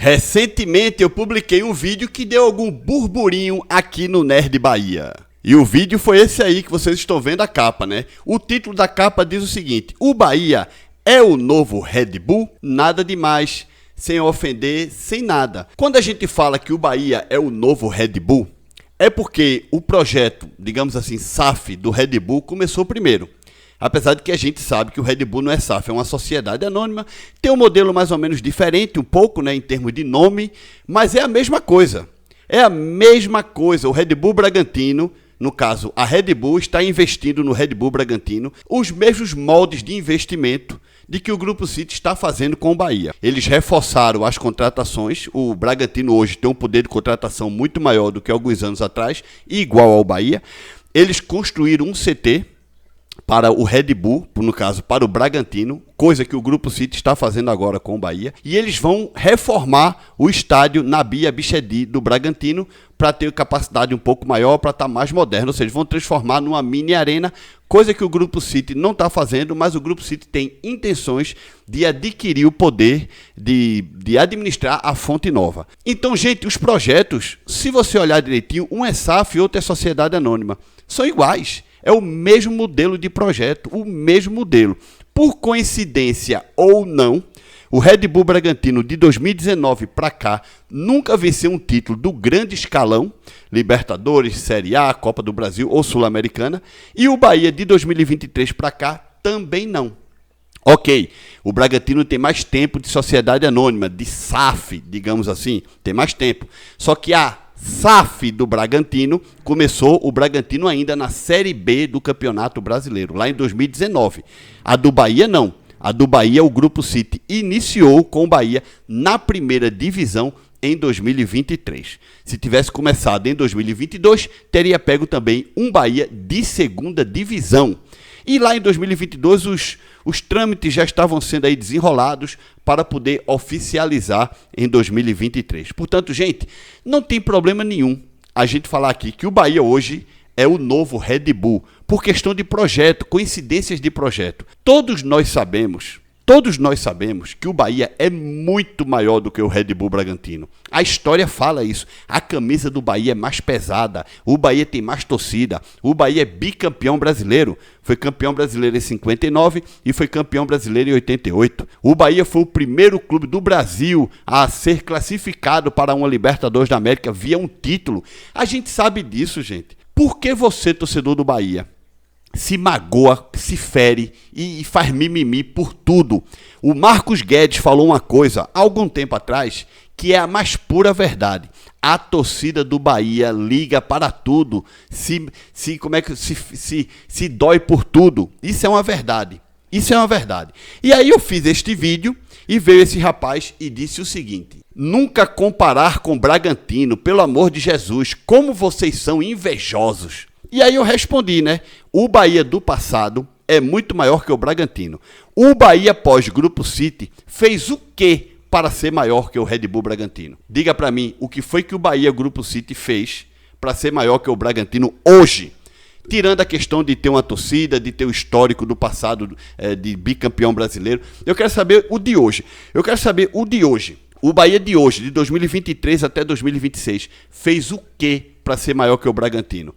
Recentemente eu publiquei um vídeo que deu algum burburinho aqui no Nerd Bahia. E o vídeo foi esse aí que vocês estão vendo a capa, né? O título da capa diz o seguinte: o Bahia é o novo Red Bull? Nada demais, sem ofender, sem nada. Quando a gente fala que o Bahia é o novo Red Bull, é porque o projeto, digamos assim, SAF do Red Bull começou primeiro. Apesar de que a gente sabe que o Red Bull não é SAF, é uma sociedade anônima, tem um modelo mais ou menos diferente, um pouco, né, em termos de nome, mas é a mesma coisa. É a mesma coisa. O Red Bull Bragantino, no caso, a Red Bull está investindo no Red Bull Bragantino os mesmos moldes de investimento de que o Grupo City está fazendo com o Bahia. Eles reforçaram as contratações. O Bragantino hoje tem um poder de contratação muito maior do que alguns anos atrás, igual ao Bahia. Eles construíram um CT para o Red Bull, no caso, para o Bragantino, coisa que o Grupo City está fazendo agora com o Bahia, e eles vão reformar o estádio Nabi Abichedi do Bragantino para ter capacidade um pouco maior, para estar mais moderno, ou seja, vão transformar numa mini arena, coisa que o Grupo City não está fazendo, mas o Grupo City tem intenções de adquirir o poder de administrar a Fonte Nova. Então, gente, os projetos, se você olhar direitinho, um é SAF e outro é Sociedade Anônima, são iguais. É o mesmo modelo de projeto, o mesmo modelo. Por coincidência ou não, o Red Bull Bragantino de 2019 para cá nunca venceu um título do grande escalão, Libertadores, Série A, Copa do Brasil ou Sul-Americana, e o Bahia de 2023 para cá também não. Ok, o Bragantino tem mais tempo de sociedade anônima, de SAF, digamos assim, tem mais tempo. Só que a SAF do Bragantino começou o Bragantino ainda na Série B do Campeonato Brasileiro, lá em 2019. A do Bahia não. A do Bahia, o Grupo City iniciou com o Bahia na primeira divisão em 2023. Se tivesse começado em 2022, teria pego também um Bahia de segunda divisão. E lá em 2022 os trâmites já estavam sendo aí desenrolados para poder oficializar em 2023. Portanto, gente, não tem problema nenhum a gente falar aqui que o Bahia hoje é o novo Red Bull, por questão de projeto, coincidências de projeto. Todos nós sabemos que o Bahia é muito maior do que o Red Bull Bragantino. A história fala isso. A camisa do Bahia é mais pesada, o Bahia tem mais torcida, o Bahia é bicampeão brasileiro. Foi campeão brasileiro em 59 e foi campeão brasileiro em 88. O Bahia foi o primeiro clube do Brasil a ser classificado para uma Libertadores da América via um título. A gente sabe disso, gente. Por que você, torcedor do Bahia, se magoa, se fere e faz mimimi por tudo? O Marcos Guedes falou uma coisa há algum tempo atrás que é a mais pura verdade. A torcida do Bahia liga para tudo, se dói por tudo. Isso é uma verdade. Isso é uma verdade. E aí eu fiz este vídeo e veio esse rapaz e disse o seguinte: nunca comparar com Bragantino, pelo amor de Jesus, como vocês são invejosos. E aí eu respondi, né? O Bahia do passado é muito maior que o Bragantino. O Bahia pós-Grupo City fez o quê para ser maior que o Red Bull Bragantino? Diga para mim, o que foi que o Bahia Grupo City fez para ser maior que o Bragantino hoje? Tirando a questão de ter uma torcida, de ter o histórico do passado de bicampeão brasileiro. Eu quero saber o de hoje. O Bahia de hoje, de 2023 até 2026, fez o quê para ser maior que o Bragantino?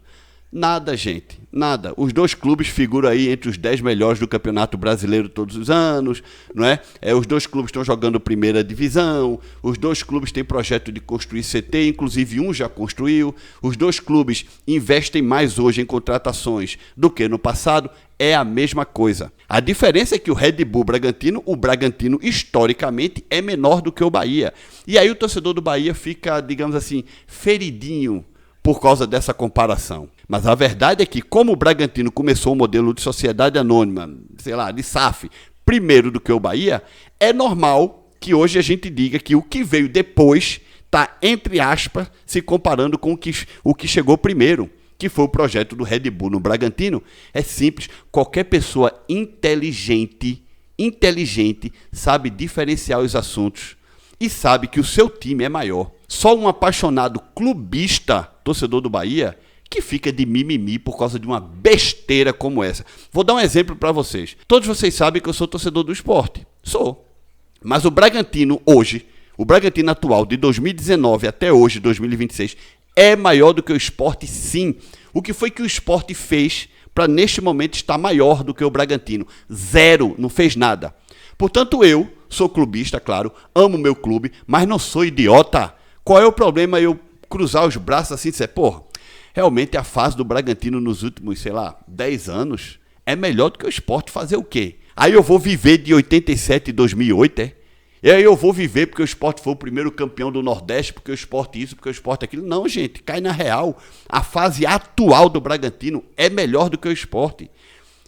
Nada, gente, nada. Os dois clubes figuram aí entre os 10 melhores do Campeonato Brasileiro todos os anos, não é? Os dois clubes estão jogando primeira divisão, os dois clubes têm projeto de construir CT, inclusive um já construiu, os dois clubes investem mais hoje em contratações do que no passado, é a mesma coisa. A diferença é que o Red Bull Bragantino, o Bragantino historicamente é menor do que o Bahia. E aí o torcedor do Bahia fica, digamos assim, feridinho por causa dessa comparação. Mas a verdade é que, como o Bragantino começou o modelo de sociedade anônima, sei lá, de SAF, primeiro do que o Bahia, é normal que hoje a gente diga que o que veio depois está, entre aspas, se comparando com o que chegou primeiro, que foi o projeto do Red Bull no Bragantino. É simples, qualquer pessoa inteligente sabe diferenciar os assuntos e sabe que o seu time é maior. Só um apaixonado clubista, torcedor do Bahia, que fica de mimimi por causa de uma besteira como essa. Vou dar um exemplo para vocês. Todos vocês sabem que eu sou torcedor do Sport. Sou. Mas o Bragantino hoje, O Bragantino atual de 2019 até hoje, 2026, é maior do que o Sport, sim. O que foi que o Sport fez para neste momento estar maior do que o Bragantino? Zero, não fez nada. Portanto, eu sou clubista, claro, amo meu clube, mas não sou idiota. Qual é o problema eu cruzar os braços assim e dizer, porra, realmente a fase do Bragantino nos últimos, 10 anos é melhor do que o Sport fazer o quê? Aí eu vou viver de 87 e 2008, é? E aí eu vou viver porque o Sport foi o primeiro campeão do Nordeste, porque o Sport isso, porque o Sport aquilo. Não, gente, cai na real. A fase atual do Bragantino é melhor do que o Sport.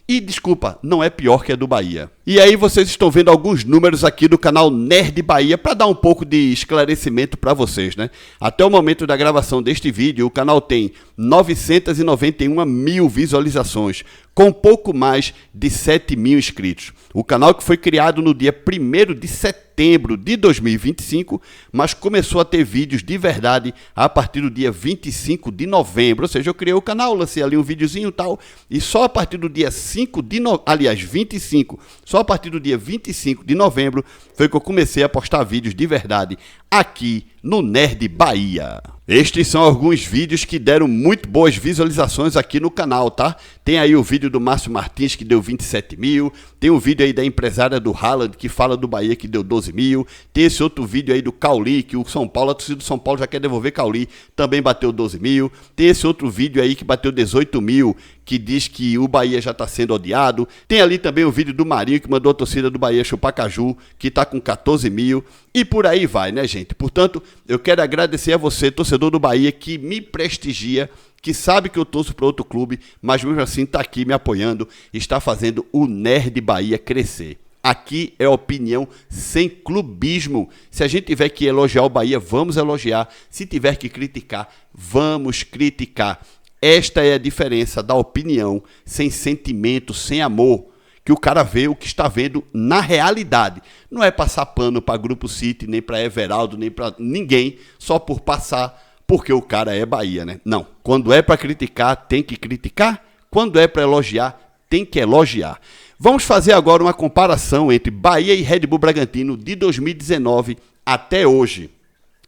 E, desculpa, não é pior que a do Bahia. E aí vocês estão vendo alguns números aqui do canal Nerd Bahia para dar um pouco de esclarecimento para vocês, né? Até o momento da gravação deste vídeo, o canal tem 991 mil visualizações, com pouco mais de 7 mil inscritos. O canal que foi criado no dia 1º de setembro de 2025, mas começou a ter vídeos de verdade a partir do dia 25 de novembro. Ou seja, eu criei o canal, lancei ali um videozinho e tal, e só a partir do dia 25, só a partir do dia 25 de novembro foi que eu comecei a postar vídeos de verdade aqui no Nerd Bahia. Estes são alguns vídeos que deram muito boas visualizações aqui no canal, tá? Tem aí o vídeo do Márcio Martins, que deu 27 mil. Tem o vídeo aí da empresária do Haaland, que fala do Bahia, que deu 12 mil. Tem esse outro vídeo aí do Cauli, que o São Paulo, a torcida do São Paulo já quer devolver Cauli, também bateu 12 mil. Tem esse outro vídeo aí que bateu 18 mil, que diz que o Bahia já está sendo odiado. Tem ali também o vídeo do Marinho, que mandou a torcida do Bahia chupar caju, que está com 14 mil. E por aí vai, né, gente? Portanto, eu quero agradecer a você, torcedor do Bahia, que me prestigia, que sabe que eu torço para outro clube, mas mesmo assim está aqui me apoiando, está fazendo o Nerd Bahia crescer. Aqui é opinião sem clubismo. Se a gente tiver que elogiar o Bahia, vamos elogiar. Se tiver que criticar, vamos criticar. Esta é a diferença da opinião sem sentimento, sem amor, que o cara vê o que está vendo na realidade. Não é passar pano para Grupo City, nem para Everaldo, nem para ninguém, só por passar, porque o cara é Bahia, né? Não. Quando é para criticar, tem que criticar. Quando é para elogiar, tem que elogiar. Vamos fazer agora uma comparação entre Bahia e Red Bull Bragantino de 2019 até hoje.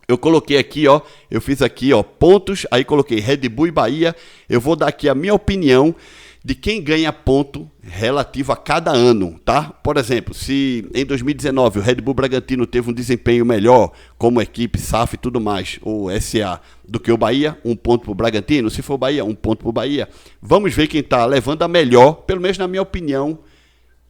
Eu coloquei aqui, ó, eu fiz aqui, ó, pontos, aí coloquei Red Bull e Bahia. Eu vou dar aqui a minha opinião de quem ganha ponto relativo a cada ano, tá? Por exemplo, se em 2019 o Red Bull Bragantino teve um desempenho melhor, como equipe, SAF e tudo mais, ou SA, do que o Bahia, 1 ponto pro Bragantino. Se for o Bahia, 1 ponto pro Bahia. Vamos ver quem tá levando a melhor, pelo menos na minha opinião,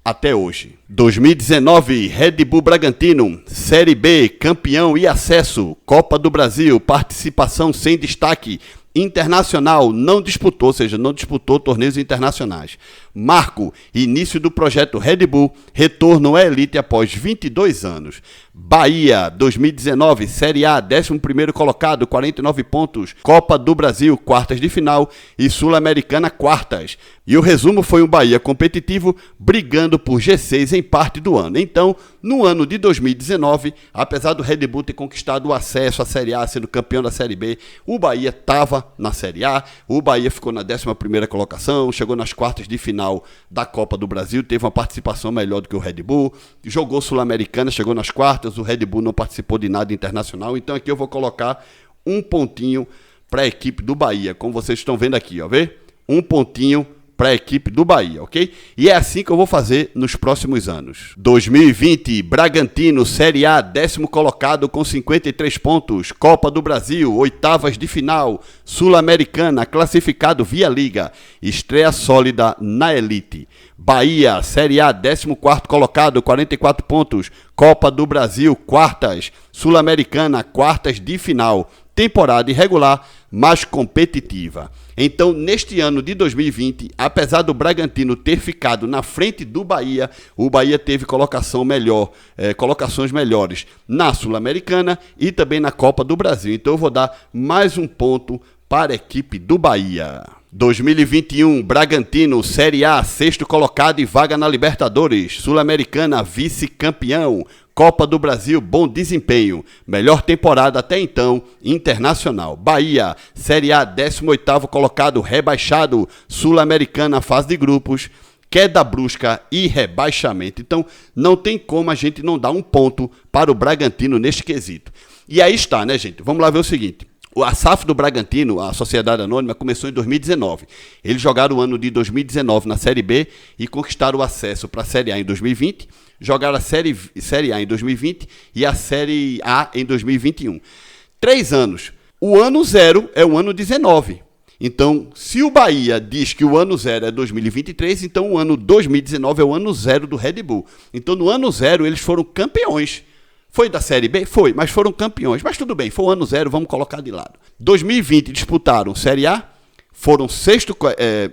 até hoje. 2019, Red Bull Bragantino, Série B, campeão e acesso, Copa do Brasil, participação sem destaque, Internacional, não disputou, ou seja, não disputou torneios internacionais. Marco, início do projeto Red Bull, retorno à elite após 22 anos. Bahia, 2019, Série A, 11º colocado, 49 pontos. Copa do Brasil, quartas de final e Sul-Americana, quartas. E o resumo foi um Bahia competitivo, brigando por G6 em parte do ano. Então, no ano de 2019, apesar do Red Bull ter conquistado o acesso à Série A, sendo campeão da Série B, o Bahia estava na Série A, o Bahia ficou na 11ª colocação, chegou nas quartas de final da Copa do Brasil, teve uma participação melhor do que o Red Bull, jogou Sul-Americana, chegou nas quartas, o Red Bull não participou de nada internacional, então aqui eu vou colocar um pontinho para a equipe do Bahia, como vocês estão vendo aqui, ó, vê? Um pontinho para a equipe do Bahia, ok? E é assim que eu vou fazer nos próximos anos. 2020, Bragantino, Série A, 10º colocado com 53 pontos. Copa do Brasil, oitavas de final. Sul-Americana, classificado via Liga. Estreia sólida na elite. Bahia, Série A, 14º colocado, 44 pontos. Copa do Brasil, quartas. Sul-Americana, quartas de final. Temporada irregular, mas competitiva. Então, neste ano de 2020, apesar do Bragantino ter ficado na frente do Bahia, o Bahia teve colocações melhores na Sul-Americana e também na Copa do Brasil. Então, eu vou dar mais um ponto para a equipe do Bahia. 2021, Bragantino, Série A, 6º colocado e vaga na Libertadores. Sul-Americana, vice-campeão. Copa do Brasil, bom desempenho. Melhor temporada até então, internacional. Bahia, Série A, 18º colocado, rebaixado. Sul-Americana, fase de grupos. queda brusca e rebaixamento. Então, não tem como a gente não dar um ponto para o Bragantino neste quesito. E aí está, né, gente? Vamos lá ver o seguinte. A SAF do Bragantino, a Sociedade Anônima, começou em 2019. Eles jogaram o ano de 2019 na Série B e conquistaram o acesso para a Série A em 2020. Jogaram a Série A em 2020 e a Série A em 2021. 3 anos. O ano 0 é o ano 19. Então, se o Bahia diz que o ano 0 é 2023, então o ano 2019 é o ano 0 do Red Bull. Então, no ano 0, eles foram campeões. Foi da Série B? Foi, mas foram campeões. Mas tudo bem, foi o ano 0, vamos colocar de lado. 2020 disputaram Série A, foram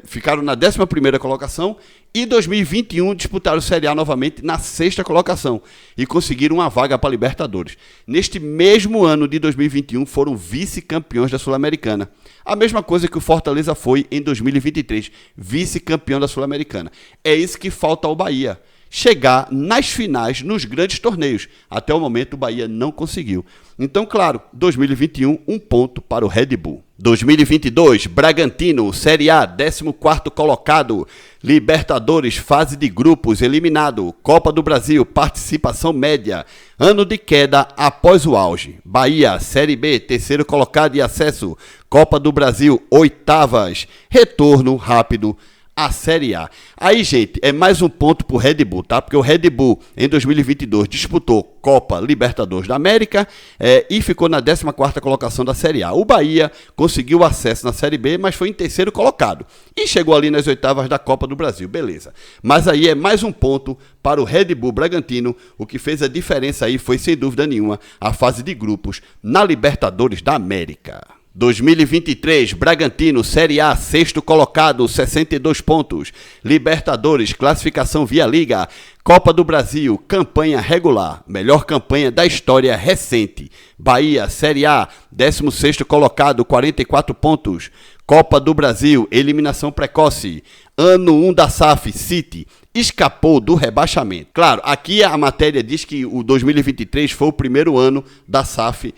ficaram na 11ª colocação, e 2021 disputaram Série A novamente na 6ª colocação e conseguiram uma vaga para a Libertadores. Neste mesmo ano de 2021 foram vice-campeões da Sul-Americana. A mesma coisa que o Fortaleza foi em 2023, vice-campeão da Sul-Americana. É isso que falta ao Bahia. Chegar nas finais, nos grandes torneios. Até o momento o Bahia não conseguiu. Então, claro, 2021, um ponto para o Red Bull. 2022, Bragantino, Série A, 14º colocado. Libertadores, fase de grupos, eliminado. Copa do Brasil, participação média. Ano de queda após o auge. Bahia, Série B, 3º colocado e acesso. Copa do Brasil, 8ª. Retorno rápido a Série A. Aí, gente, é mais um ponto pro Red Bull, tá? Porque o Red Bull, em 2022, disputou Copa Libertadores da América e ficou na 14ª colocação da Série A. O Bahia conseguiu acesso na Série B, mas foi em 3º colocado. E chegou ali nas 8ª da Copa do Brasil, beleza. Mas aí é mais um ponto para o Red Bull Bragantino. O que fez a diferença aí foi, sem dúvida nenhuma, a fase de grupos na Libertadores da América. 2023, Bragantino, Série A, 6º colocado, 62 pontos. Libertadores, classificação via Liga. Copa do Brasil, campanha regular. Melhor campanha da história recente. Bahia, Série A, 16º colocado, 44 pontos. Copa do Brasil, eliminação precoce. Ano 1 da SAF, City, escapou do rebaixamento. Claro, aqui a matéria diz que o 2023 foi o primeiro ano da SAF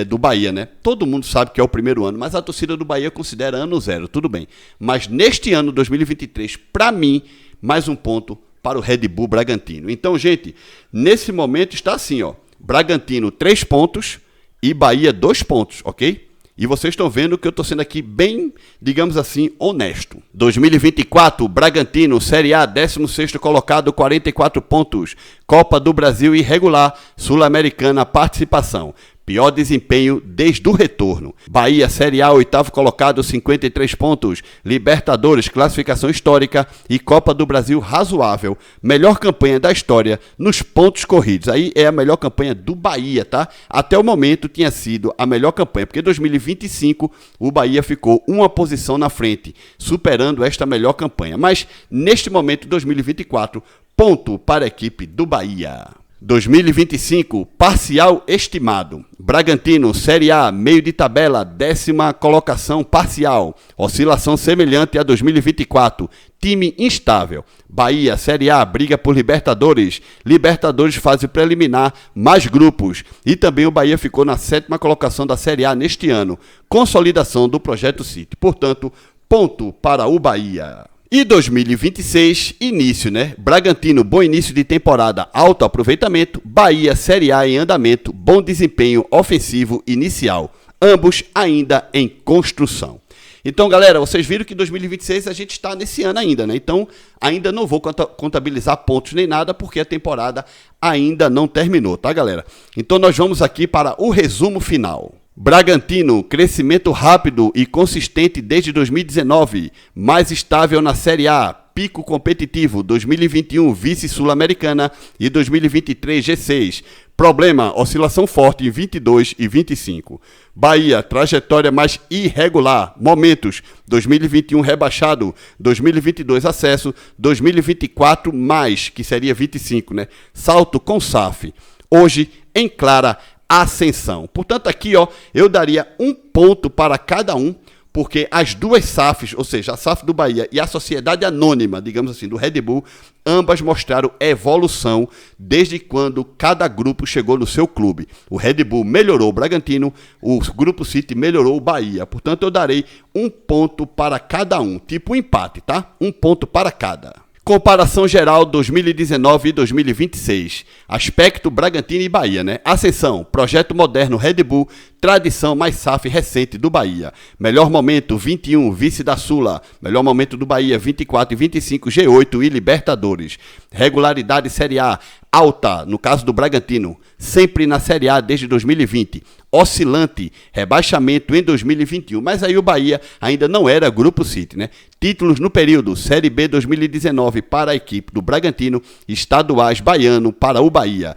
do Bahia, né? Todo mundo sabe que é o primeiro ano, mas a torcida do Bahia considera ano 0, tudo bem. Mas neste ano, 2023, para mim, mais um ponto para o Red Bull Bragantino. Então, gente, nesse momento está assim, ó. Bragantino 3 pontos e Bahia 2 pontos, ok? E vocês estão vendo que eu estou sendo aqui bem, digamos assim, honesto. 2024, Bragantino, Série A, 16º colocado, 44 pontos. Copa do Brasil irregular, Sul-Americana, participação. Pior desempenho desde o retorno. Bahia, Série A, 8º colocado, 53 pontos. Libertadores, classificação histórica e Copa do Brasil razoável. Melhor campanha da história nos pontos corridos. Aí é a melhor campanha do Bahia, tá? Até o momento tinha sido a melhor campanha, porque em 2025 o Bahia ficou uma posição na frente, superando esta melhor campanha. Mas neste momento, 2024, ponto para a equipe do Bahia. 2025, parcial estimado. Bragantino, Série A, meio de tabela, 10ª colocação parcial. Oscilação semelhante a 2024. Time instável. Bahia, Série A, briga por Libertadores. Libertadores fase preliminar, mais grupos. E também o Bahia ficou na 7ª colocação da Série A neste ano. Consolidação do Projeto City. Portanto, ponto para o Bahia. E 2026, início, né? Bragantino, bom início de temporada, alto aproveitamento. Bahia, Série A em andamento, bom desempenho ofensivo inicial. Ambos ainda em construção. Então, galera, vocês viram que 2026 a gente está nesse ano ainda, né? Então, ainda não vou contabilizar pontos nem nada, porque a temporada ainda não terminou, tá, galera? Então, nós vamos aqui para o resumo final. Bragantino, crescimento rápido e consistente desde 2019, mais estável na Série A, pico competitivo, 2021 vice-sul-americana e 2023 G6. Problema, oscilação forte em 22 e 25. Bahia, trajetória mais irregular, momentos, 2021 rebaixado, 2022 acesso, 2024 mais, que seria 25, né? Salto com SAF. Hoje, em clara ascensão. Portanto, aqui, ó, eu daria um ponto para cada um, porque as duas SAFs, ou seja, a SAF do Bahia e a Sociedade Anônima, digamos assim, do Red Bull, ambas mostraram evolução desde quando cada grupo chegou no seu clube. O Red Bull melhorou o Bragantino, o Grupo City melhorou o Bahia. Portanto, eu darei um ponto para cada um, tipo empate, tá? Um ponto para cada. Comparação geral 2019 e 2026. Aspecto Bragantino e Bahia, né? Ascensão, projeto moderno Red Bull, tradição mais SAF recente do Bahia. Melhor momento 21, vice da Sula. Melhor momento do Bahia 24 e 25, G8 e Libertadores. Regularidade Série A alta, no caso do Bragantino, sempre na Série A desde 2020. Oscilante, rebaixamento em 2021, mas aí o Bahia ainda não era Grupo City, né? Títulos no período Série B 2019 para a equipe do Bragantino, estaduais baiano para o Bahia.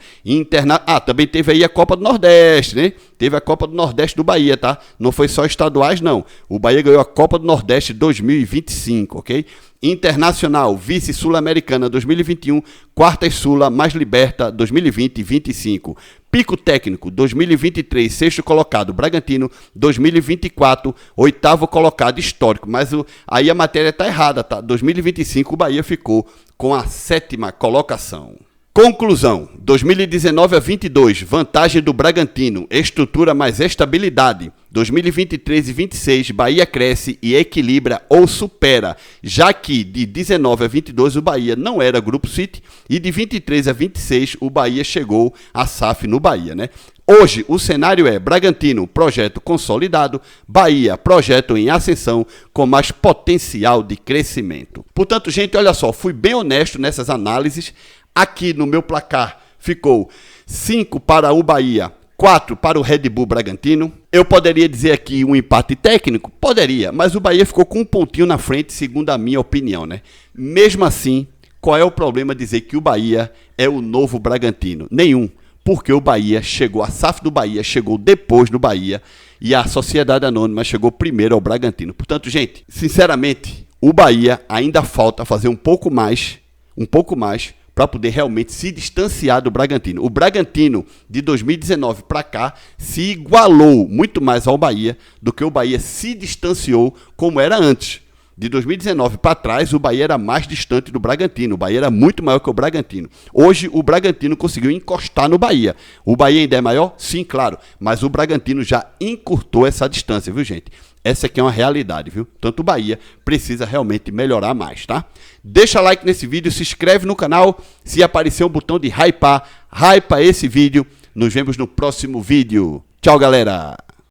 Também teve aí a Copa do Nordeste, né? Teve a Copa do Nordeste do Bahia, tá? Não foi só estaduais, não. O Bahia ganhou a Copa do Nordeste 2025, ok? Internacional, vice Sul-Americana 2021, quartas Sula mais Liberta 2020 e 25. Pico técnico 2023, sexto colocado Bragantino, 2024, oitavo colocado histórico, mas aí a matéria está errada, tá? 2025 o Bahia ficou com a sétima colocação. Conclusão, 2019 a 22, vantagem do Bragantino, estrutura mais estabilidade. 2023 e 26, Bahia cresce e equilibra ou supera, já que de 19 a 22 o Bahia não era Grupo City e de 23 a 26 o Bahia chegou a SAF no Bahia, né? Hoje o cenário é Bragantino, projeto consolidado, Bahia, projeto em ascensão com mais potencial de crescimento. Portanto, gente, olha só, fui bem honesto nessas análises. Aqui no meu placar ficou 5 para o Bahia, 4 para o Red Bull Bragantino. Eu poderia dizer aqui um empate técnico? Poderia, mas o Bahia ficou com um pontinho na frente, segundo a minha opinião, né? Mesmo assim, qual é o problema dizer que o Bahia é o novo Bragantino? Nenhum, porque o Bahia chegou, a SAF do Bahia chegou depois do Bahia e a Sociedade Anônima chegou primeiro ao Bragantino. Portanto, gente, sinceramente, o Bahia ainda falta fazer um pouco mais para poder realmente se distanciar do Bragantino. O Bragantino, de 2019 para cá, se igualou muito mais ao Bahia do que o Bahia se distanciou como era antes. De 2019 para trás, o Bahia era mais distante do Bragantino. O Bahia era muito maior que o Bragantino. Hoje, o Bragantino conseguiu encostar no Bahia. O Bahia ainda é maior? Sim, claro. Mas o Bragantino já encurtou essa distância, viu, gente? Essa aqui é uma realidade, viu? Tanto o Bahia precisa realmente melhorar mais, tá? Deixa like nesse vídeo, se inscreve no canal. Se aparecer um botão de hypar, hypa esse vídeo. Nos vemos no próximo vídeo. Tchau, galera!